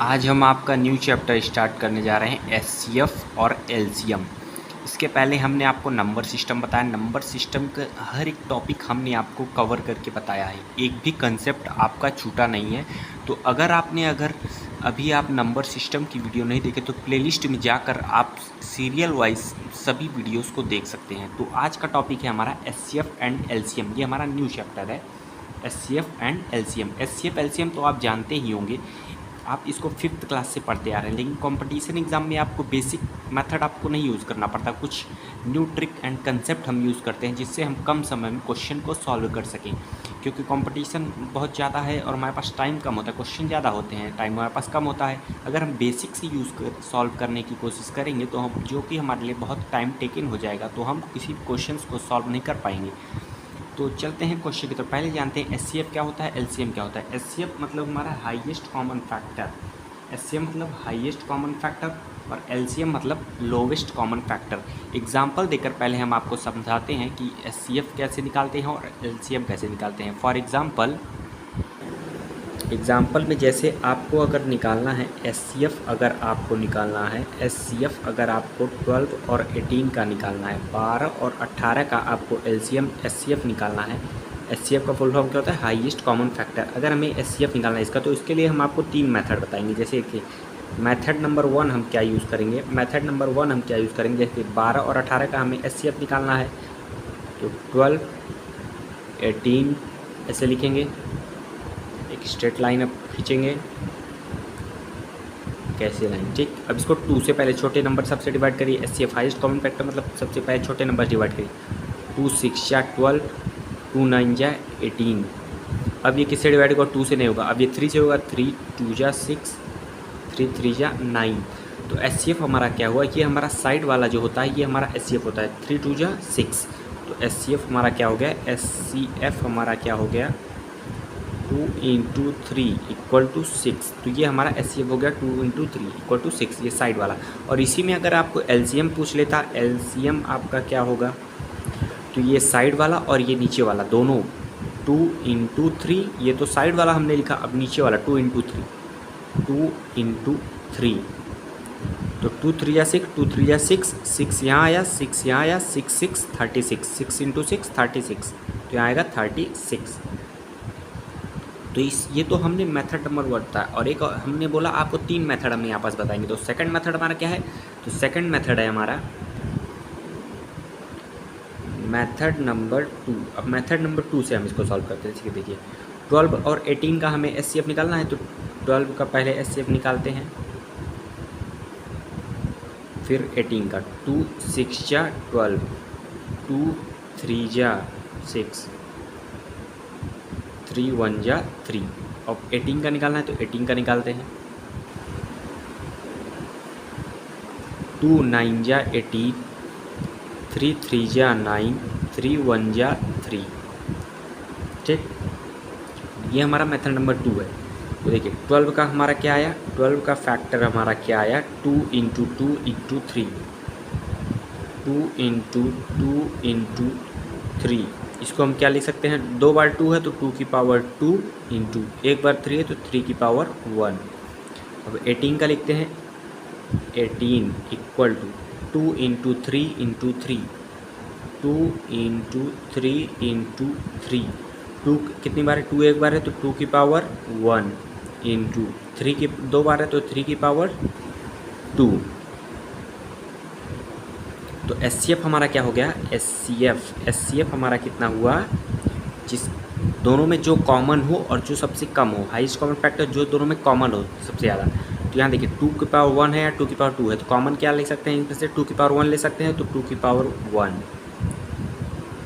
आज हम आपका न्यू चैप्टर स्टार्ट करने जा रहे हैं एचसीएफ और एलसीएम। इसके पहले हमने आपको नंबर सिस्टम बताया। नंबर सिस्टम का हर एक टॉपिक हमने आपको कवर करके बताया है, एक भी कंसेप्ट आपका छूटा नहीं है। तो अगर अभी आप नंबर सिस्टम की वीडियो नहीं देखे तो प्लेलिस्ट में जाकर आप सीरियल वाइज सभी वीडियोस को देख सकते हैं। तो आज का टॉपिक है हमारा एचसीएफ एंड एलसीएम। ये हमारा न्यू चैप्टर है HCF and LCM. HCF LCM तो आप जानते ही होंगे, आप इसको 5th क्लास से पढ़ते आ रहे हैं, लेकिन कंपटीशन एग्जाम में आपको बेसिक मेथड आपको नहीं यूज़ करना पड़ता। कुछ न्यू ट्रिक एंड कंसेप्ट हम यूज़ करते हैं जिससे हम कम समय में क्वेश्चन को सॉल्व कर सकें, क्योंकि कंपटीशन बहुत ज़्यादा है और हमारे पास टाइम कम होता है। क्वेश्चन ज़्यादा होते हैं, टाइम हमारे पास कम होता है। अगर हम बेसिक से सॉल्व करने की कोशिश करेंगे तो हम, जो कि हमारे लिए बहुत टाइम टेकिंग हो जाएगा, तो हम किसी क्वेश्चन को सॉल्व नहीं कर पाएंगे। तो चलते हैं क्वेश्चन की तरफ। पहले जानते हैं एचसीएफ क्या होता है, एलसीएम क्या होता है। एचसीएफ मतलब हमारा हाईएस्ट कॉमन फैक्टर, एचसीएम मतलब हाईएस्ट कॉमन फैक्टर, और एलसीएम मतलब लोवेस्ट कॉमन फैक्टर। एग्जाम्पल देकर पहले हम आपको समझाते हैं कि एचसीएफ कैसे निकालते हैं और एलसीएम कैसे निकालते हैं। फॉर एग्जाम्पल में जैसे आपको अगर निकालना है एचसीएफ, अगर आपको निकालना है एचसीएफ, अगर आपको 12 और 18 का निकालना है, 12 और 18 का आपको एलसीएम एचसीएफ निकालना है। एचसीएफ का फुल फॉर्म क्या होता है, हाईएस्ट कॉमन फैक्टर। अगर हमें एचसीएफ निकालना है इसका, तो इसके लिए हम आपको 3 मेथड बताएंगे। जैसे कि मेथड नंबर 1 हम क्या यूज़ करेंगे, जैसे 12 और 18 का हमें एचसीएफ निकालना है, तो 12 18 ऐसे लिखेंगे, एक स्ट्रेट लाइन अब खींचेंगे, कैसे लाइन, ठीक। अब इसको 2 से पहले छोटे नंबर सबसे डिवाइड करिए। एचसीएफ हाईएस्ट कॉमन फैक्टर मतलब सबसे पहले छोटे नंबर डिवाइड करिए। 2 6 या 12, 2 9 या 18। अब ये किससे डिवाइड होगा, 2 से नहीं होगा, अब ये 3 से होगा। 3 2 या 6, 3 3 या 9। तो एचसीएफ हमारा क्या हुआ, ये हमारा साइड वाला जो होता है ये हमारा एचसीएफ होता है। 3 2 या 6, तो एचसीएफ हमारा क्या हो गया, एचसीएफ हमारा क्या हो गया, 2 × 3 = 6। तो ये हमारा एचसीएफ हो गया 2 × 3 = 6, ये साइड वाला। और इसी में अगर आपको एलसीएम पूछ लेता, एलसीएम आपका क्या होगा, तो ये साइड वाला और ये नीचे वाला दोनों 2 × 3, ये तो साइड वाला हमने लिखा, अब नीचे वाला 2 × 3, 2 × 3, तो 2 3 या 6, 2 3 या 6, 6 यहाँ आया, 6 यहाँ आया, 6 6 36, 6 × 6 36, तो यहाँ आएगा 36। तो ये तो हमने मेथड नंबर 1 था। और एक हमने बोला आपको 3 मेथड हम यहाँ पास बताएंगे। तो सेकंड मेथड हमारा क्या है, तो सेकंड मेथड है हमारा मेथड नंबर 2। अब मेथड नंबर 2 से हम इसको सॉल्व करते हैं। देखिए 12 और 18 का हमें एचसीएफ निकालना है, तो 12 का पहले एचसीएफ निकालते हैं, फिर 18 का। 2 6 या 12, 2 3 या 6, 3 1 या 3। अब 18 का निकालना है, तो 18 का निकालते हैं। 2 9 या 18, 3 3 या 9, 3 1 या 3, ठीक। ये हमारा मेथड नंबर 2 है। तो देखिए 12 का हमारा क्या आया, 12 का फैक्टर हमारा क्या आया, 2 × 2 × 3, 2 × 2 × 3। इसको हम क्या लिख सकते हैं, 2 बार 2 है तो 2 की पावर 2 × 1 बार 3 है तो 3 की पावर 1। अब 18 का लिखते हैं, 18 = 2 × 3 × 3, 2 × 3 × 3। 2 कितनी बार है, 2 एक बार है तो 2 की पावर 1 × 3 की 2 बार है तो 3 की पावर 2। तो एचसीएफ हमारा क्या हो गया, एचसीएफ हमारा कितना हुआ, जिस दोनों में जो कॉमन हो और जो सबसे कम हो, हाईएस्ट कॉमन फैक्टर जो दोनों में कॉमन हो सबसे ज़्यादा। तो यहाँ देखिए 2 की पावर 1 है या 2 की पावर 2 है, तो कॉमन क्या ले सकते हैं इनमें से, 2 की पावर 1 ले सकते हैं, तो 2 की पावर 1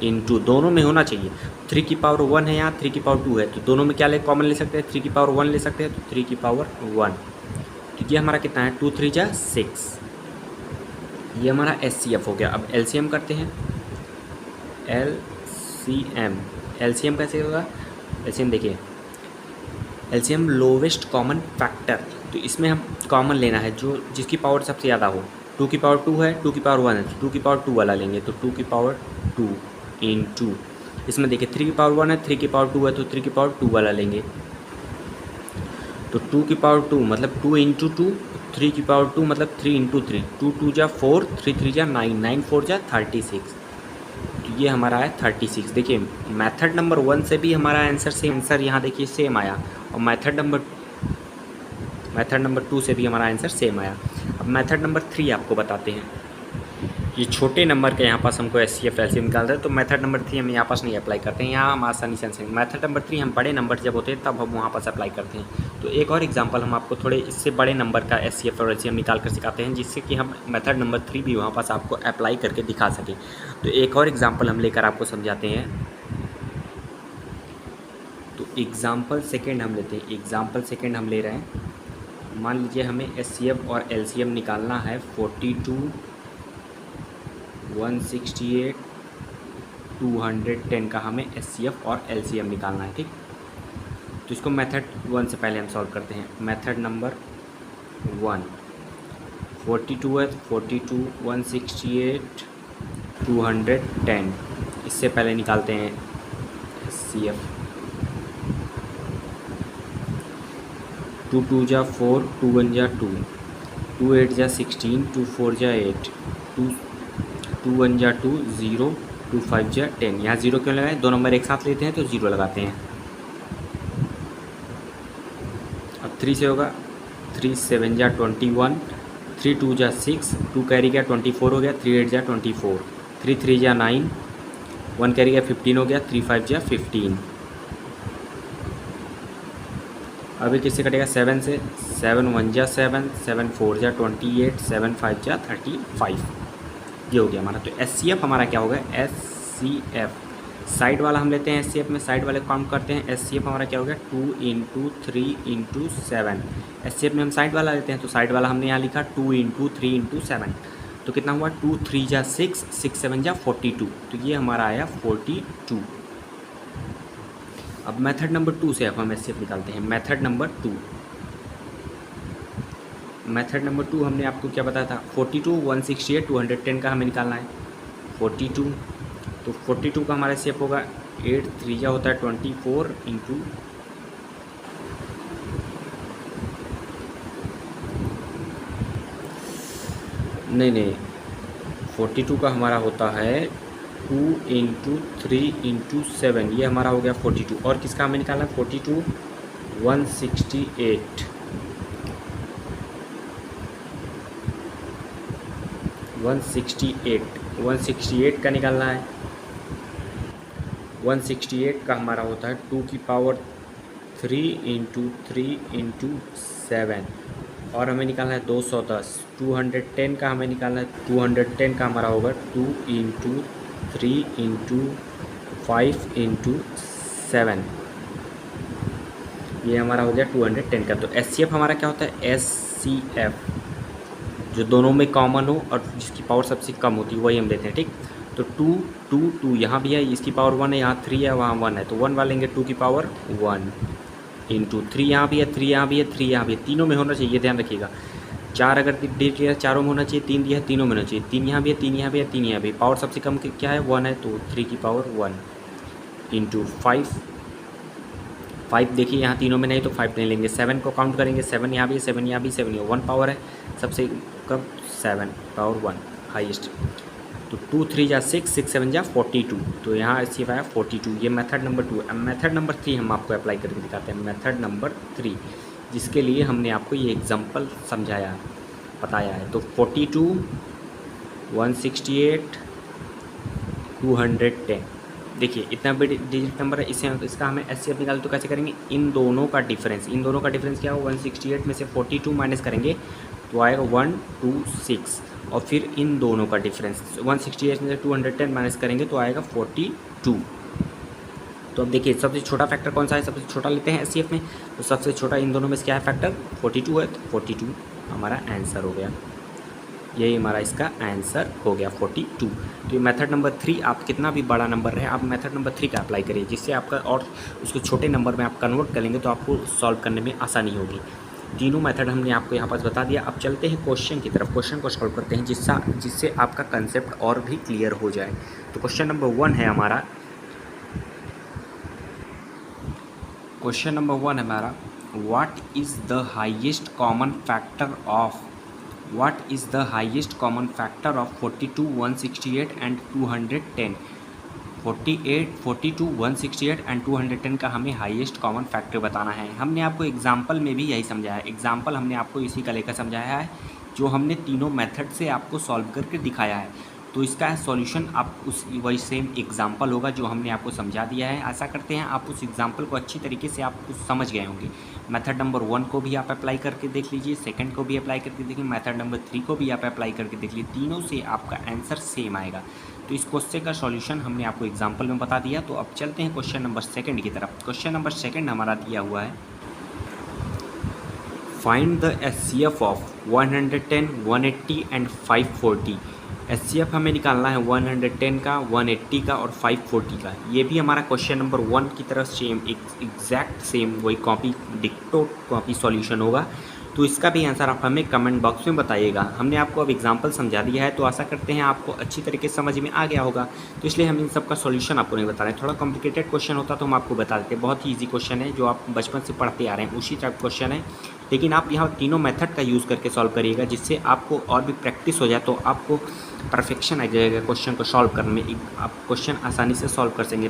× दोनों में होना चाहिए। 3 की पावर 1 है, यहाँ 3 की पावर 2 है, तो दोनों में क्या ले कॉमन ले सकते हैं, 3 की पावर 1 ले सकते हैं, तो 3 की पावर 1। तो ये हमारा कितना है, 2 3 या 6, ये हमारा एचसीएफ हो गया। अब एलसीएम करते हैं, एलसीएम कैसे होगा, एलसीएम देखिए, एलसीएम लोवेस्ट कॉमन फैक्टर। तो इसमें हम कॉमन लेना है जो जिसकी पावर सबसे ज़्यादा हो। 2 की पावर 2 है, 2 की पावर 1 है, तो 2 की पावर 2 वाला लेंगे, तो 2 की पावर 2 × इसमें देखिए 3 की पावर 1 है, 3 की पावर 2 है, तो 3 की पावर 2 वाला लेंगे। तो 2 की पावर 2 मतलब 2 इंटू 2, 3 की पावर 2 मतलब 3 इंटू 3, 2 2 जा 4, 3 3 जा 9, 9 4 जा 36। तो ये हमारा है 36। देखिए मेथड नंबर 1 से भी हमारा आंसर यहाँ देखिए सेम आया, और मेथड नंबर 2 से भी हमारा आंसर सेम आया। अब मेथड नंबर 3 आपको बताते हैं। ये छोटे नंबर के यहाँ पास हमको SCF LCM निकालना है, तो मेथड नंबर 3 हम यहाँ पास नहीं अप्लाई करते हैं, यहाँ हम आसानी से आंसर। मेथड नंबर 3 हम बड़े नंबर जब होते हैं तब हम वहाँ पास अप्लाई करते हैं। तो एक और एग्जांपल हम आपको थोड़े इससे बड़े नंबर का SCF और LCM निकाल कर सिखाते हैं, जिससे कि हम मेथड नंबर 3 भी वहाँ पास आपको अप्लाई करके दिखा सकें। तो एक और एग्जाम्पल हम लेकर आपको समझाते हैं। तो एग्ज़ाम्पल सेकेंड हम लेते हैं। एग्ज़ाम्पल सेकेंड हम ले रहे हैं। मान लीजिए हमें SCF और LCM निकालना है 42, 168, 210 का हमें SCF और LCM निकालना है, ठीक। तो इसको मेथड 1 से पहले हम सॉल्व करते हैं। मेथड नंबर 1, 42 है, 42, 168, 210, इससे पहले निकालते हैं SCF। 2 2 जा 4, 2 1 जा 2, 2 8 जा 16, 2 4 जा 8, 2 1 जा 2, 0, 2 5 जा 10। यहाँ 0 क्यों लगाएं? दो नंबर एक साथ लेते हैं तो 0 लगाते हैं। अब 3 से होगा, 3 7 जा 21, 3 2 जा 6, 2 कैरी गया 24 हो गया, 3 8 जा 24, 3 3 जा 9, 1 कैरी गया 15 हो गया, 3 5 जा 15। अभी किससे कटेगा? 7 से। 7 1 जा 7, 7 4 जा 28, 7 5 जा 35। ये हो गया हमारा। तो SCF हमारा क्या होगा? SCF साइड वाला हम लेते हैं। SCF में साइड वाले काउंट करते हैं। SCF हमारा क्या हो गया? 2 इंटू 3 इंटू 7। SCF में हम साइड वाला लेते हैं, तो साइड वाला हमने यहाँ लिखा 2 इंटू 3 इंटू 7। तो कितना हुआ? 2 3 जा 6, 6 7 जा 42। तो ये हमारा आया 42। अब मेथड नंबर 2 से अब हम SCF निकालते हैं। मेथड नंबर 2 हमने आपको क्या बताया था? 42, 168, 210 का हमें निकालना है। 42, तो 42 का हमारा SCF होगा 8 3 जा होता है 24 इंटू, नहीं 42 का हमारा होता है 2 इंटू 3 इंटू 7। ये हमारा हो गया 42। और किसका हमें निकालना है? 42, 168, 168 का निकालना है। 168 का हमारा होता है 2 की पावर 3 इंटू 3 इंटू 7। और हमें निकालना है 210। 210 का हमें निकालना है। 210 का हमारा होगा 2 इंटू 3 इंटू 5 इंटू 7। ये हमारा हो गया 210 का। तो SCF हमारा क्या होता है? SCF जो दोनों में कॉमन हो और जिसकी पावर सबसे कम होती है वही हम लेते हैं, ठीक। तो 2 2 2 यहाँ भी है, इसकी पावर 1 है, यहाँ 3 है, वहाँ 1 है, तो 1 वाले लेंगे 2 की पावर 1 इंटू 3 यहाँ भी है, 3 यहाँ भी है, 3 यहाँ भी है, तीनों में होना चाहिए, ध्यान रखिएगा। 4 अगर दिया है चारों में होना चाहिए, 3 दिया है तीनों में होना चाहिए, 3 यहाँ भी है, 3 यहाँ भी है, 3 यहाँ भी है। पावर सबसे कम क्या है? 1 है, तो 3 की पावर 1 इंटू 5 देखिए यहाँ तीनों में नहीं तो 5 नहीं लेंगे। 7 को काउंट करेंगे, 7 यहाँ भी है, 7 यहाँ भी, 7 यहाँ 1 पावर है सबसे कम, 7 पावर 1 हाईएस्ट। तो 2 3 जा 6, 6 7 जा 42। तो यहाँ SCF आया 42। ये मेथड नंबर 2 है। अब मेथड नंबर 3 हम आपको अप्लाई करके दिखाते हैं। मेथड नंबर 3 जिसके लिए हमने आपको ये एग्जांपल समझाया बताया है। तो 42, 168, 210। देखिए इतना बड़ी डिजिट नंबर है, इसका हमें SCF निकालें तो कैसे करेंगे? इन दोनों का डिफरेंस क्या हो? 168 में से 42 माइनस करेंगे तो आएगा 126। और फिर इन दोनों का डिफरेंस 168 में से 210 माइनस करेंगे तो आएगा 42। तो अब देखिए सबसे छोटा फैक्टर कौन सा है? सबसे छोटा लेते हैं SCF में, तो सबसे छोटा इन दोनों में से क्या है? फैक्टर 42 है, तो 42 हमारा आंसर हो गया। यही हमारा इसका आंसर हो गया 42। तो ये मेथड नंबर 3, आप कितना भी बड़ा नंबर रहे आप मेथड नंबर 3 का अप्लाई करिए, जिससे आपका और उसको छोटे नंबर में आप कन्वर्ट करेंगे तो आपको सॉल्व करने में आसानी होगी। तीनों मेथड हमने आपको यहाँ पास बता दिया। अब चलते हैं क्वेश्चन की तरफ, क्वेश्चन को सॉल्व करते हैं जिससे आपका कंसेप्ट और भी क्लियर हो जाए। तो क्वेश्चन नंबर 1 है हमारा, what is the highest common factor of 42, 168 and 210? 42, 168 and 210 का हमें हाईएस्ट कॉमन फैक्टर बताना है। हमने आपको एग्जाम्पल में भी यही समझाया है, एग्जाम्पल हमने आपको इसी का लेकर समझाया है, जो हमने तीनों मेथड से आपको सॉल्व करके दिखाया है। तो इसका सॉल्यूशन आप उस वही सेम एग्जाम्पल होगा जो हमने आपको समझा दिया है। आशा करते हैं आप उस एग्जाम्पल को अच्छी तरीके से आप कुछ समझ गए होंगे। मेथड नंबर 1 को भी आप अप्लाई करके देख लीजिए, सेकंड को भी अप्लाई करके देखिए, मेथड नंबर 3 को भी आप अप्लाई करके देख लीजिए, तीनों से आपका आंसर सेम आएगा। तो इस क्वेश्चन का सॉल्यूशन हमने आपको एग्जाम्पल में बता दिया। तो अब चलते हैं क्वेश्चन नंबर 2 की तरफ। क्वेश्चन नंबर 2 हमारा दिया हुआ है, find the HCF of 110, 180 and 540। HCF हमें निकालना है 110 का, 180 का और 540 का। ये भी हमारा क्वेश्चन नंबर 1 की तरफ सेम एग्जैक्ट सेम वही कॉपी डिक्टो कॉपी सॉल्यूशन होगा। तो इसका भी आंसर आप हमें कमेंट बॉक्स में बताइएगा। हमने आपको अब एग्जाम्पल समझा दिया है, तो आशा करते हैं आपको अच्छी तरीके से समझ में आ गया होगा। तो इसलिए हम इन सब का सॉल्यूशन आपको नहीं बता रहे हैं। थोड़ा कॉम्प्लिकेटेड क्वेश्चन होता तो हम आपको बता देते। बहुत ही ईजी क्वेश्चन है, जो आप बचपन से पढ़ते आ रहे हैं उसी टाइप क्वेश्चन है, लेकिन आप यहाँ तीनों मेथड का यूज़ करके सॉल्व करिएगा, जिससे आपको और भी प्रैक्टिस हो जाए, तो आपको परफेक्शन आ जाएगा क्वेश्चन को सॉल्व करने में। आप क्वेश्चन आसानी से सॉल्व कर सकेंगे।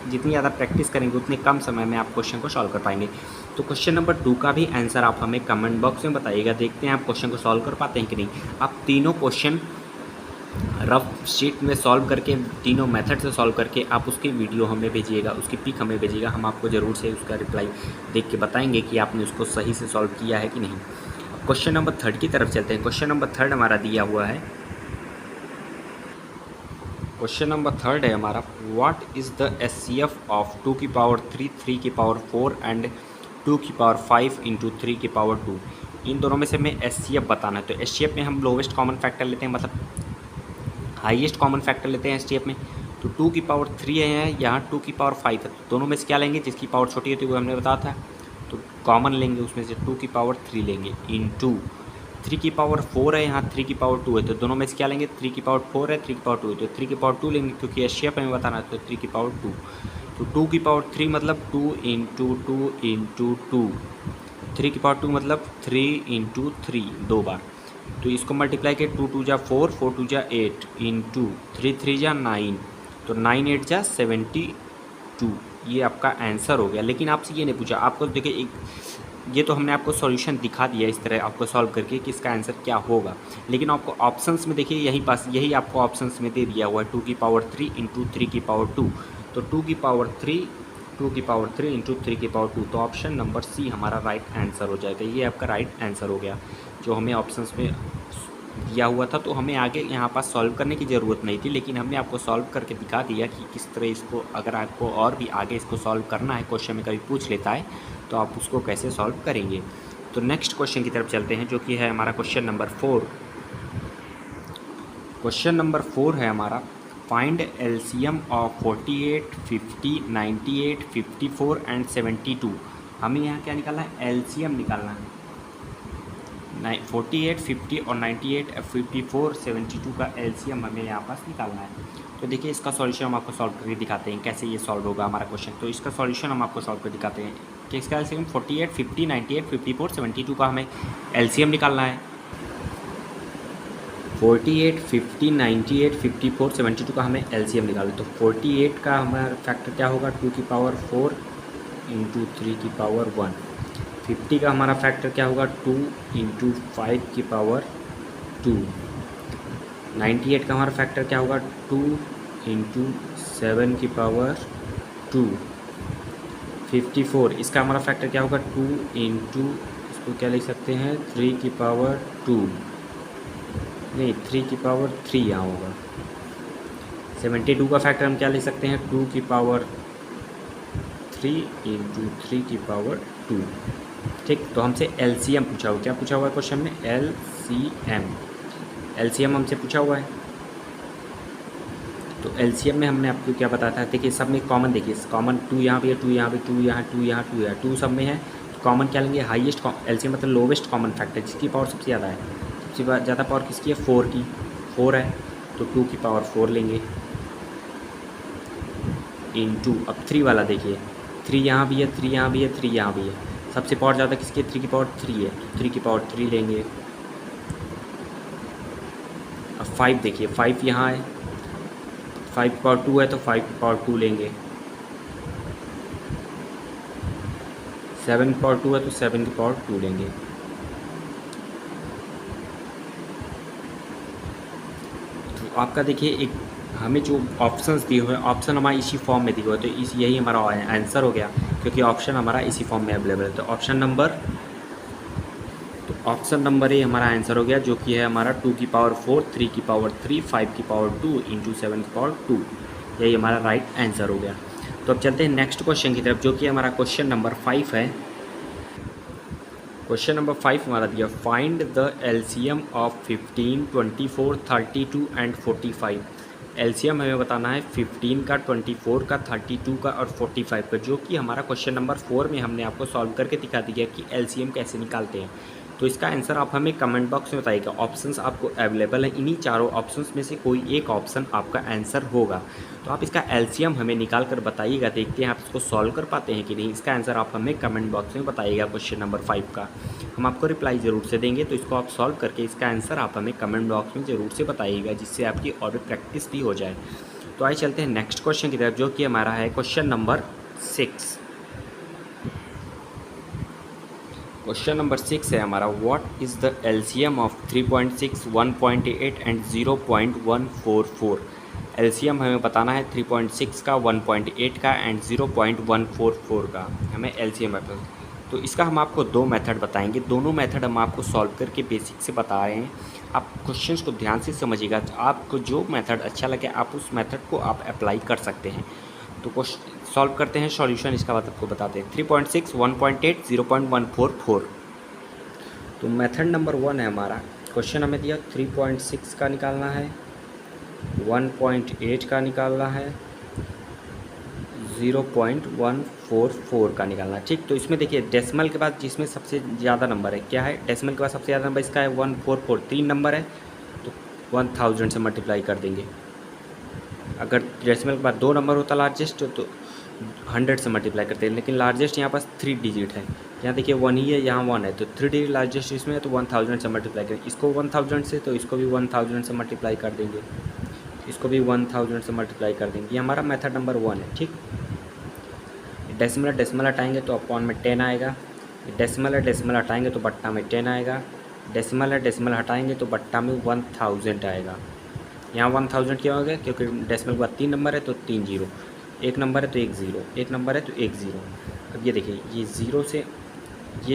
जितनी ज़्यादा प्रैक्टिस करेंगे उतने कम समय में आप क्वेश्चन को सॉल्व कर पाएंगे। तो क्वेश्चन नंबर 2 का भी आंसर आप हमें कमेंट बॉक्स में बताइएगा। देखते हैं आप क्वेश्चन को सॉल्व कर पाते हैं कि नहीं। आप तीनों क्वेश्चन रफ शीट में सॉल्व करके, तीनों मेथड से सॉल्व करके आप उसकी वीडियो हमें भेजिएगा, उसकी पिक हमें भेजिएगा। हम आपको ज़रूर से उसका रिप्लाई देख के बताएंगे कि आपने उसको सही से सॉल्व किया है कि नहीं। क्वेश्चन नंबर 3 की तरफ चलते हैं। क्वेश्चन नंबर 3 हमारा दिया हुआ है, क्वेश्चन नंबर 3 है हमारा, what is the HCF of 2 की पावर 3, 3 की पावर 4 एंड 2 की पावर 5 इंटू 3 की पावर 2। इन दोनों में से हमें एचसीएफ बताना है। तो एचसीएफ में हम लोवेस्ट कॉमन फैक्टर लेते हैं, मतलब हाईएस्ट कॉमन फैक्टर लेते हैं एचसीएफ में। तो 2 की पावर 3 है, यहाँ 2 की पावर 5 है। तो दोनों में से क्या लेंगे, जिसकी पावर छोटी होती है वो हमने बताया था, तो कॉमन लेंगे, उसमें से 2 की पावर 3 लेंगे इंटू 3 की पावर 4 है, यहाँ 3 की पावर 2 है। तो दोनों में से क्या लेंगे, 3 की पावर 4 है, 3 की पावर 2 है, तो 3 की पावर 2 लेंगे, क्योंकि एचसीएफ हमें बताना है। तो 3 की पावर 2, तो 2 की पावर 3 मतलब 2 इंटू 2 इंटू 2, 3 की पावर 2 मतलब 3 इंटू 3 दो बार। तो इसको मल्टीप्लाई किया, 2 2 जा 4, 4 2 जा 8 इंटू 3 3 जा 9, तो 9 8 जा 72। ये आपका आंसर हो गया। लेकिन आपसे ये नहीं पूछा, आपको देखिए ये तो हमने आपको सॉल्यूशन दिखा दिया इस तरह आपको सॉल्व करके कि इसका आंसर क्या होगा। लेकिन आपको ऑप्शंस में देखिए यही आपको ऑप्शंस में दे दिया हुआ है, 2 की पावर 3 इंटू 3 की पावर 2। तो 2 की पावर 3 इंटू 3 की पावर 2। तो ऑप्शन नंबर सी हमारा राइट आंसर हो जाएगा। ये आपका राइट आंसर हो गया, जो हमें ऑप्शंस में दिया हुआ था। तो हमें आगे यहाँ पास सॉल्व करने की ज़रूरत नहीं थी, लेकिन हमने आपको सॉल्व करके दिखा दिया कि किस तरह इसको, अगर आपको और भी आगे इसको सॉल्व करना है, क्वेश्चन में कभी पूछ लेता है तो आप उसको कैसे सॉल्व करेंगे। तो नेक्स्ट क्वेश्चन की तरफ चलते हैं, जो कि है हमारा क्वेश्चन नंबर 4। क्वेश्चन नंबर 4 है हमारा, फाइंड एलसीएम ऑफ 48, 50, 98, 54 एंड 72। हमें यहाँ क्या निकालना है, एलसीएम निकालना है। 48, 50 और 98, 54, 72 का एलसीएम हमें यहाँ पास निकालना है। तो देखिए इसका सॉल्यूशन हम आपको सॉल्व करके दिखाते हैं, कैसे ये सॉल्व होगा हमारा क्वेश्चन। तो इसका सॉल्यूशन हम आपको सॉल्व कर दिखाते हैं कि इसका एलसीएम 48, 50, 98, 54, 72 का हमें एलसीएम निकालना है। 48, 50, 98, 54, 72 का हमें एलसीएम निकालना है। तो 48 का हमारा फैक्टर क्या होगा, 2 की पावर 4 इंटू 3 की पावर 1। 50 का हमारा फैक्टर क्या होगा, 2 इंटू 5 की पावर 2। 98 का हमारा फैक्टर क्या होगा, 2 इंटू 7 की पावर 2। 54 इसका हमारा फैक्टर क्या होगा, 2 इंटू, इसको क्या लिख सकते हैं, 3 की पावर 2, नहीं 3 की पावर 3 यहाँ होगा। 72 का फैक्टर हम क्या लिख सकते हैं, 2 की पावर 3 इंटू 3 की पावर 2। ठीक, तो हमसे एलसीएम पूछा हुआ, क्या पूछा हुआ है क्वेश्चन में, एलसीएम हमसे पूछा हुआ है। तो एलसीएम में हमने आपको क्या बताया था, देखिए सब में कॉमन, देखिए कॉमन 2 यहाँ पे है, 2 यहाँ पे, 2 यहाँ, 2 यहाँ, 2 यहाँ, 2 सब में है। कॉमन क्या लेंगे, हाईएस्ट एलसीएम मतलब लोवेस्ट कॉमन फैक्टर, जिसकी पावर सबसे ज़्यादा है। सबसे ज़्यादा पावर किसकी है, 4 की, 4 है, तो 2 की पावर 4 लेंगे इंटू, अब 3 वाला देखिए, 3 यहाँ भी है, 3 यहाँ भी है, 3 यहाँ भी है। सबसे पावर ज़्यादा किसकी है? 3 की पावर 3 है, 3 की पावर 3 लेंगे। अब 5 देखिए, 5 यहाँ है, 5 की पावर 2 है तो 5 की पावर 2 लेंगे। 7 की पावर 2 है तो 7 की पावर 2 लेंगे। तो आपका देखिए एक हमें जो ऑप्शंस दिए हुए हैं, ऑप्शन हमारा इसी फॉर्म में दिए हुए हैं, तो यही हमारा आंसर हो गया, क्योंकि ऑप्शन हमारा इसी फॉर्म में अवेलेबल है। तो ऑप्शन नंबर ए हमारा आंसर हो गया, जो कि है हमारा 2 की पावर 4, 3 की पावर 3, 5 की पावर 2 इंटू 7 की पावर 2। यही हमारा राइट आंसर हो गया। तो अब चलते हैं नेक्स्ट क्वेश्चन की तरफ, जो कि हमारा क्वेश्चन नंबर 5 है। क्वेश्चन नंबर 5 हमारा दिया, find the LCM of 15, 24, 32 and 45। LCM हमें बताना है 15 का, 24 का, 32 का और 45 का, जो कि हमारा क्वेश्चन नंबर 4 में हमने आपको सॉल्व करके दिखा दिया कि एलसीएम कैसे निकालते हैं। तो इसका आंसर आप हमें कमेंट बॉक्स में बताइएगा। ऑप्शंस आपको अवेलेबल हैं, इन्हीं चारों ऑप्शंस में से कोई एक ऑप्शन आपका आंसर होगा। तो आप इसका एलसीएम हमें निकाल कर बताइएगा, देखते हैं आप इसको सॉल्व कर पाते हैं कि नहीं। इसका आंसर आप हमें कमेंट बॉक्स में बताइएगा। क्वेश्चन नंबर 5 का हम आपको रिप्लाई ज़रूर से देंगे, तो इसको आप सॉल्व करके इसका आंसर आप हमें कमेंट बॉक्स में ज़रूर से बताइएगा, जिससे आपकी और भी प्रैक्टिस भी हो जाए। तो आइए चलते हैं नेक्स्ट क्वेश्चन की तरफ, जो कि हमारा है क्वेश्चन नंबर 6। क्वेश्चन नंबर 6 है हमारा, what is the LCM of 3.6, 1.8 and 0.144। LCM हमें बताना है 3.6 का, 1.8 का एंड 0.144 का, हमें एलसीएम है। तो इसका हम आपको दो मेथड बताएंगे, दोनों मेथड हम आपको सॉल्व करके बेसिक से बता रहे हैं। आप क्वेश्चंस को ध्यान से समझिएगा, आपको जो मेथड अच्छा लगे आप उस मेथड को आप अप्लाई कर सकते हैं। तो सॉल्व करते हैं, सॉल्यूशन इसका बाद आपको बताते हैं। 3.6, 1.8, 0.144। तो मेथड नंबर 1 है हमारा, क्वेश्चन हमें दिया 3.6 का निकालना है, 1.8 का निकालना है, 0.144 का निकालना है। ठीक, तो इसमें देखिए डेसिमल के बाद जिसमें सबसे ज़्यादा नंबर है, क्या है? डेसिमल के बाद सबसे ज़्यादा नंबर इसका है 144, 3 नंबर है तो 1000 से मल्टीप्लाई कर देंगे। अगर डेसिमल के बाद 2 नंबर होता लार्जेस्ट तो 100 से मल्टीप्लाई करते हैं, लेकिन लार्जेस्ट यहाँ पास 3 डिजिट है। यहाँ देखिए 1 ही है, यहाँ 1 है, तो 3 डिजिट लार्जेस्ट इसमें है, तो 1000 से मल्टीप्लाई करें। इसको 1000 से, तो इसको भी 1000 से मल्टीप्लाई कर देंगे, इसको भी 1000 से मल्टीप्लाई कर देंगे। ये हमारा मेथड नंबर 1 है। ठीक, डेसिमल हटाएंगे तो अपॉन में 10 आएगा, डेसिमल हटाएंगे तो बट्टा में 10 आएगा, डेसिमल हटाएंगे तो बट्टा में 1000 आएगा। यहाँ 1000 क्या हो गया? क्योंकि डेसिमल के बाद 3 नंबर है तो 3 जीरो, 1 नंबर है तो 1 ज़ीरो, 1 नंबर है तो 1 ज़ीरो। अब ये देखिए ये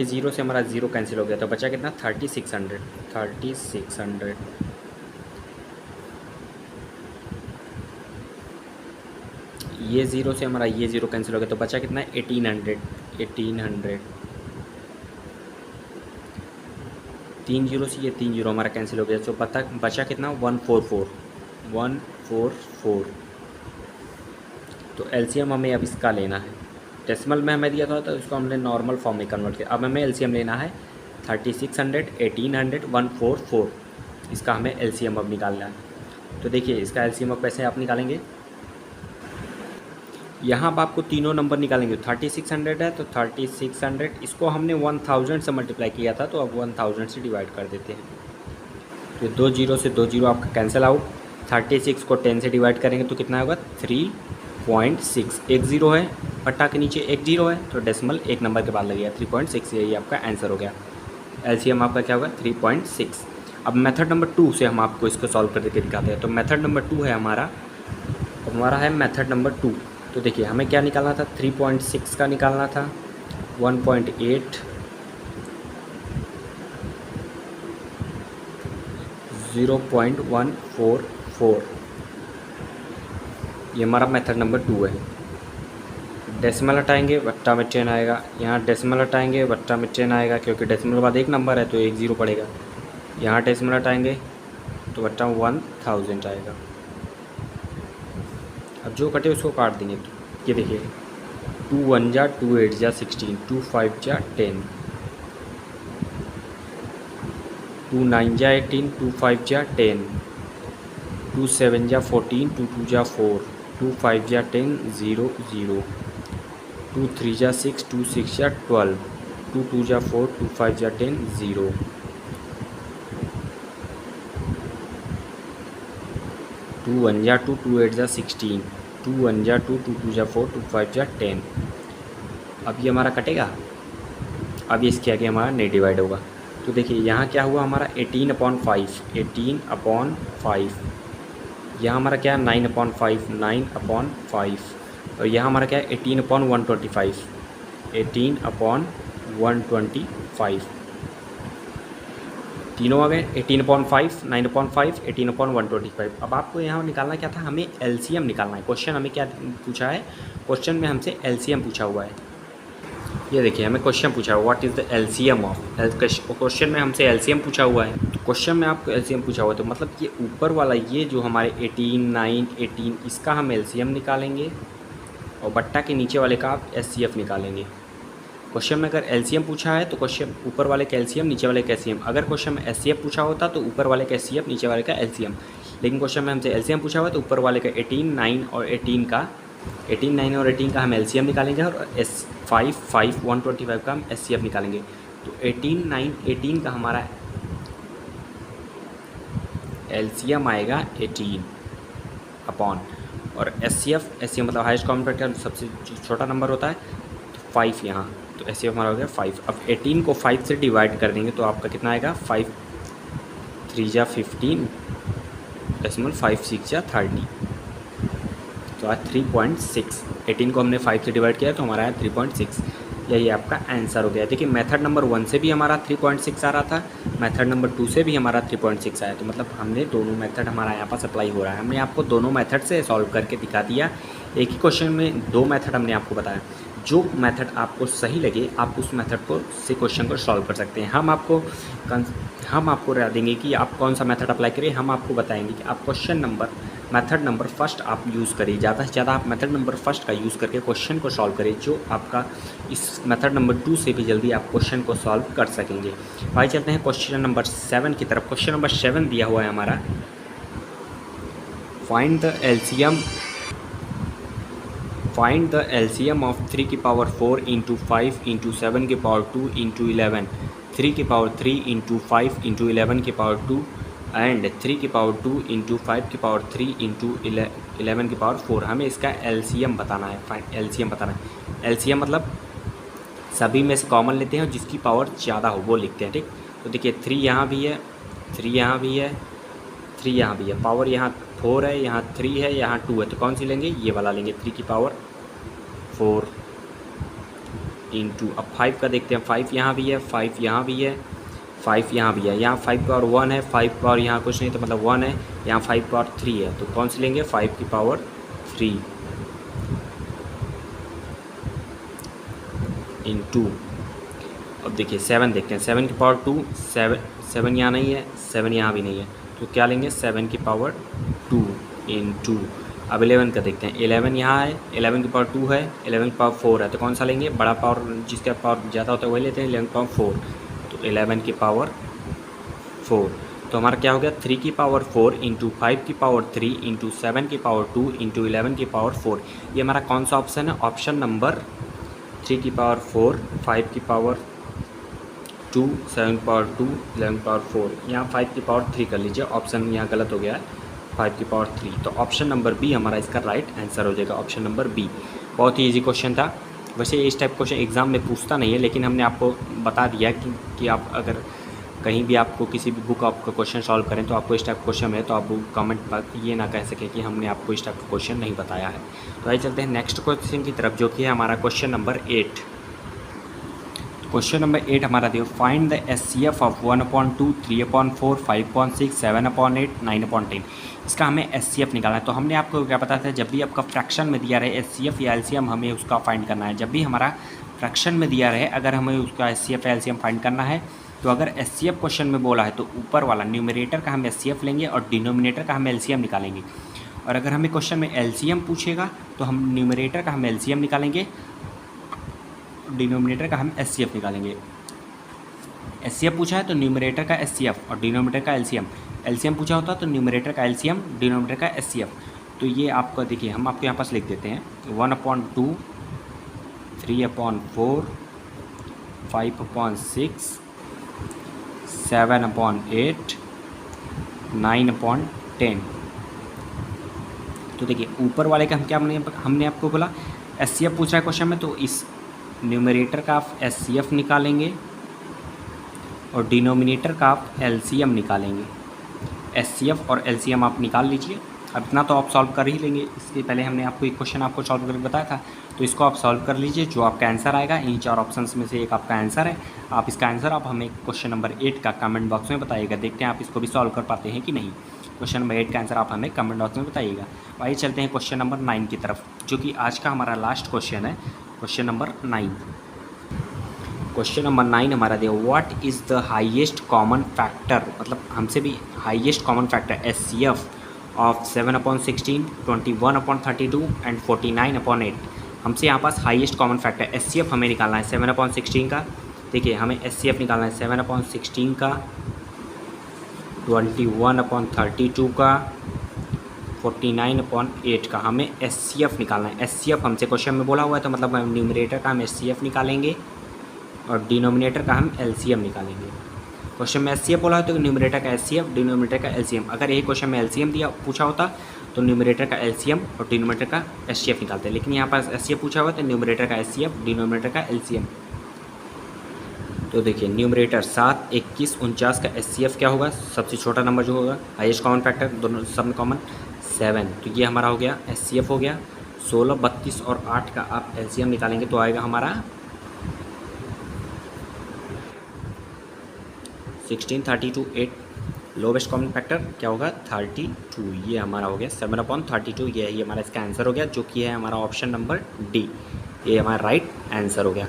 ज़ीरो से हमारा ज़ीरो कैंसिल हो गया, तो बचा कितना? 3600। ये ज़ीरो से हमारा ये ज़ीरो कैंसिल हो गया, तो बचा कितना है? 1800। 3 जीरो से ये 3 जीरो हमारा कैंसिल हो गया, तो बचा कितना? 144। तो एलसीएम हमें अब इसका लेना है। डेसिमल में हमें दिया था तो इसको हमने नॉर्मल फॉर्म में कन्वर्ट किया। अब हमें एलसीएम लेना है 3600, 1800, 144। इसका हमें एलसीएम अब निकालना है। तो देखिए इसका एलसीएम अब कैसे आप निकालेंगे? यहाँ अब आपको तीनों नंबर निकालेंगे। 3600 है तो 3600, इसको हमने 1000 से मल्टीप्लाई किया था, तो अब 1000 से डिवाइड कर देते हैं। तो 2 जीरो से 2 जीरो आपका कैंसिल आउट। 36 को 10 से डिवाइड करेंगे तो कितना होगा? 3.6। 1 ज़ीरो है, पट्टा के नीचे 1 ज़ीरो है, तो डेसिमल 1 नंबर के बाद लगेगा 3.6। यही आपका आंसर हो गया। एलसीएम आपका क्या होगा? 3.6। अब मेथड नंबर 2 से हम आपको इसको सॉल्व करके दिखाते हैं। तो मेथड नंबर 2 है हमारा है मेथड नंबर 2। तो देखिए हमें क्या निकालना था? 3.6 का निकालना था, 1.8, 0.144। ये हमारा मेथड नंबर 2 है। डेसिमल हटाएंगे बट्टा में 10 आएगा, यहाँ डेसिमल हटाएंगे बट्टा में 10 आएगा, क्योंकि डेसिमल के बाद 1 नंबर है तो 1 ज़ीरो पड़ेगा। यहाँ डेसिमल हटाएंगे तो बट्टा 1000 आएगा। अब जो कटे उसको काट देंगे। तो ये देखिए 2 1 जा 2 8 जा 16, 2 5 जा 10, 2 9 जा 18, 2 5 जा 10, 2 7 जा 14, 2 2 जा 4, 2 5 जा 10, 0 0, 2 3 जा 6, 2 6 जा 12, 2 2 जा 4, 2 5 जा 10, 0, 2 1 जा 2, 2 8 जा 16, 2 1 जा 2, 2 2 जा 4, 2 5 जा 10। अब ये हमारा कटेगा, अब ये इसके आगे हमारा नहीं डिवाइड होगा। तो देखिए यहाँ क्या हुआ हमारा 18/5, 18/5। यहाँ हमारा क्या है 9/5, 9/5। और यहाँ हमारा क्या है 18/125, 18/125। तीनों आ गए 18/5, 9/5, 18/125। अब आपको यहाँ निकालना क्या था, हमें एलसीएम निकालना है। क्वेश्चन हमें क्या पूछा है, क्वेश्चन में हमसे एलसीएम पूछा हुआ है। ये देखिए हमें क्वेश्चन पूछा है what is the LCM of, question में हमसे एलसीएम पूछा हुआ है। तो क्वेश्चन में आपको एलसीएम पूछा हुआ है, तो मतलब ये ऊपर वाला ये जो हमारे 18, 9, 18 इसका हम एलसीएम निकालेंगे और बट्टा के नीचे वाले का आप एचसीएफ निकालेंगे। क्वेश्चन में अगर एलसीएम पूछा है तो क्वेश्चन ऊपर वाले का एलसीएम, नीचे वाले का एचसीएफ। अगर क्वेश्चन में एचसीएफ पूछा होता तो ऊपर वाले का एचसीएफ, नीचे वाले का एलसीएम। लेकिन क्वेश्चन में हमसे एलसीएम पूछा हुआ है तो ऊपर वाले का 18, 9 और 18 का 18, 9 और 18 का हम एलसीएम निकालेंगे और 5, 5, 125 का हम एचसीएफ निकालेंगे। तो 18, 9, 18 का हमारा एलसीएम आएगा 18 अपॉन, और एचसीएफ मतलब हाईएस्ट कॉमन फैक्टर सबसे छोटा नंबर होता है, तो 5 यहाँ, तो एचसीएफ हमारा हो गया 5। अब 18 को 5 से डिवाइड कर देंगे तो आपका कितना आएगा 5 3 जा 15, 5 6 जा 30, तो आज 3.6। 18 को हमने 5 से डिवाइड किया तो हमारा आया 3.6। यही आपका आंसर हो गया। देखिए मेथड नंबर 1 से भी हमारा 3.6 आ रहा था, मेथड नंबर 2 से भी हमारा 3.6 आया। तो मतलब हमने दोनों मेथड हमारा यहाँ पास अप्लाई हो रहा है। हमने आपको दोनों मेथड से सॉल्व करके दिखा दिया। एक ही क्वेश्चन में 2 मेथड हमने आपको बताया। जो मेथड आपको सही लगे आप उस मेथड को से क्वेश्चन को सॉल्व कर सकते हैं। हम आपको बता देंगे कि आप कौन सा मेथड अप्लाई करें। हम आपको बताएंगे कि आप मेथड नंबर फर्स्ट आप यूज़ करिए। ज़्यादा से ज़्यादा आप मेथड नंबर फर्स्ट का यूज़ करके क्वेश्चन को सॉल्व करें, जो आपका इस मेथड नंबर 2 से भी जल्दी आप क्वेश्चन को सॉल्व कर सकेंगे। भाई चलते हैं क्वेश्चन नंबर 7 की तरफ। क्वेश्चन नंबर 7 दिया हुआ है हमारा, फाइंड द एलसीएम ऑफ 3 की पावर 4 इंटू 5 इंटू 7 की पावर 2 इंटू 11, 3 की पावर 3 इंटू 5 इंटू 11 की पावर 2 एंड 3 की पावर 2 इंटू 5 की पावर 3 इंटू 11 की पावर 4। हमें इसका एलसीएम बताना है। एलसीएम मतलब सभी में से कॉमन लेते हैं और जिसकी पावर ज़्यादा हो वो लिखते हैं, ठीक। तो देखिए 3 यहाँ भी है, 3 यहाँ भी है, 3 यहाँ भी है, पावर यहाँ 4 है, यहाँ 3 है, यहाँ 2 है, तो कौन सी लेंगे, ये वाला लेंगे, 3 की पावर 4 इंटू। अब 5 का देखते हैं, 5 यहाँ भी है, 5 यहाँ भी है, 5 यहाँ भी है, यहाँ 5 पावर 1 है, 5 पावर यहाँ कुछ नहीं तो मतलब 1 है, यहाँ 5 पावर 3 है, तो कौन सी लेंगे, 5 की पावर 3 इंटू। अब देखिए 7 देखते हैं, 7 की पावर 2, 7 यहाँ नहीं है, 7 यहाँ भी नहीं है, तो क्या लेंगे 7 की पावर 2 इंटू। अब 11 का देखते हैं, 11 यहाँ है, 11 की पावर 2 है, 11 की पावर 4 है, तो कौन सा लेंगे, बड़ा पावर जिसका पावर ज़्यादा होता है वही लेते हैं, 11 की पावर 4, तो 11 की पावर 4। तो हमारा क्या हो गया 3 की पावर 4 इंटू 5 की पावर 3 इंटू 7 की पावर 2 इंटू 11 की पावर 4। ये हमारा कौन सा ऑप्शन है, ऑप्शन नंबर 3 की पावर 4, 5 की पावर 2, 7 की पावर 2, 11 की पावर 4। यहाँ 5 की पावर 3 कर लीजिए, ऑप्शन यहाँ गलत हो गया है, 5 की पावर 3। तो ऑप्शन नंबर बी हमारा इसका राइट आंसर हो जाएगा, ऑप्शन नंबर बी। बहुत ही ईजी क्वेश्चन था। वैसे इस टाइप क्वेश्चन एग्ज़ाम में पूछता नहीं है, लेकिन हमने आपको बता दिया कि आप अगर कहीं भी आपको किसी भी बुक आपका क्वेश्चन सॉल्व करें तो आपको इस टाइप क्वेश्चन है, तो आप कमेंट पर ये ना कह सकें कि हमने आपको इस टाइप का क्वेश्चन नहीं बताया है। तो आइए चलते हैं नेक्स्ट क्वेश्चन की तरफ, जो कि है हमारा क्वेश्चन नंबर 8। क्वेश्चन नंबर 8 हमारा दिया, फाइंड द एचसीएफ ऑफ 1/2, 3/4, 5/6, 7/8, 9/10। इसका हमें एचसीएफ निकालना है। तो हमने आपको क्या बताया था, जब भी आपका फ्रैक्शन में दिया रहे एचसीएफ या एलसीएम हमें उसका फाइंड करना है। जब भी हमारा फ्रैक्शन में दिया रहे अगर हमें उसका एचसीएफ या एलसीएम फाइंड करना है, तो अगर एचसीएफ क्वेश्चन में बोला है तो ऊपर वाला न्यूमरेटर का हम एचसीएफ लेंगे और डिनोमिनेटर का हम एलसीएम निकालेंगे। और अगर हमें क्वेश्चन में एलसीएम पूछेगा तो हम न्यूमरेटर का हम एलसीएम निकालेंगे, डिनोमिनेटर का हम एचसीएफ निकालेंगे। एचसीएफ पूछा है तो न्यूमरेटर का एचसीएफ और डिनोमिनेटर का एलसीएम। एलसीएम पूछा होता तो न्यूमरेटर का एलसीएम, डिनोमिनेटर का एचसीएफ। तो ये आपको देखिए हम आपको यहाँ पास लिख देते हैं 1/2 3/4, 5/6, 7/8, 9/10। तो देखिए ऊपर वाले का हम क्या हमने आपको बोला एचसीएफ पूछ रहा है क्वेश्चन में, तो इस न्यूमरेटर का आप एचसीएफ निकालेंगे और डिनोमिनेटर का आप एलसीएम निकालेंगे। एचसीएफ और एलसीएम आप निकाल लीजिए। अब इतना तो आप सॉल्व कर ही लेंगे। इसके पहले हमने आपको एक क्वेश्चन आपको सॉल्व करके बताया था, तो इसको आप सॉल्व कर लीजिए। जो आपका आंसर आएगा इन 4 ऑप्शंस में से एक आपका आंसर है। आप इसका आंसर आप हमें क्वेश्चन नंबर 8 का कमेंट बॉक्स में बताइएगा। देखते हैं आप इसको भी सॉल्व कर पाते हैं कि नहीं। क्वेश्चन नंबर 8 का आंसर आप हमें कमेंट बॉक्स में बताइएगा। आइए चलते हैं क्वेश्चन नंबर 9 की तरफ, जो कि आज का हमारा लास्ट क्वेश्चन है। क्वेश्चन नंबर 9 हमारा देखो, what is the highest common factor, मतलब हमसे भी highest common factor HCF of 7/16, 21/32 and 49/8। हमसे यहाँ पास हाईएस्ट कॉमन फैक्टर एचसीएफ हमें निकालना है 7/16 का। देखिए हमें एचसीएफ निकालना है 7/16 का, 21/32 का, 49/8 का। हमें एचसीएफ निकालना है। एचसीएफ हमसे क्वेश्चन में बोला हुआ है, तो मतलब हम न्यूमरेटर का हम एचसीएफ निकालेंगे और डिनोमिनेटर का हम एलसीएम निकालेंगे। क्वेश्चन में एचसीएफ बोला है तो न्यूमरेटर का एचसीएफ, डिनोमिनेटर का एलसीएम। अगर यही क्वेश्चन में एलसीएम दिया पूछा होता तो न्यूमरेटर का एलसीएम और डिनोमिनेटर का एचसीएफ निकालते हैं, लेकिन यहाँ पर एचसीएफ पूछा हुआ है तो न्यूमरेटर का एचसीएफ, डिनोमिनेटर का एलसीएम। तो देखिए न्यूमरेटर 7, 21, 49 का एचसीएफ क्या होगा, सबसे छोटा नंबर जो होगा, हाईएस्ट कॉमन फैक्टर दोनों सब में कॉमन 7, तो ये हमारा हो गया एचसीएफ हो गया। 16, 32 और 8 का आप एलसीएम निकालेंगे तो आएगा हमारा 16, 32, 8। लोवेस्ट कॉमन फैक्टर क्या होगा 32, ये हमारा हो गया 7/32। ये हमारा इसका आंसर हो गया, जो कि है हमारा ऑप्शन नंबर डी। ये हमारा राइट आंसर हो गया।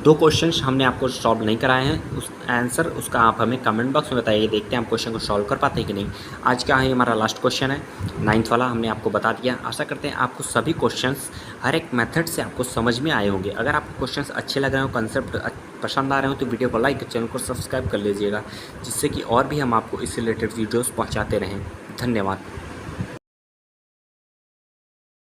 2 क्वेश्चंस हमने आपको सॉल्व नहीं कराए हैं, उस आंसर उसका आप हमें कमेंट बॉक्स में बताइए। देखते हैं आप क्वेश्चन को सॉल्व कर पाते हैं कि नहीं। आज का है हमारा लास्ट क्वेश्चन है 9th वाला, हमने आपको बता दिया। आशा करते हैं आपको सभी क्वेश्चंस हर एक मेथड से आपको समझ में आए होंगे। अगर आपको क्वेश्चंस अच्छे लग रहे हो, कंसेप्ट पसंद आ रहे हो, तो वीडियो को लाइक, चैनल को सब्सक्राइब कर लीजिएगा, जिससे कि और भी हम आपको इससे रिलेटेड वीडियोज़ पहुँचाते रहें। धन्यवाद।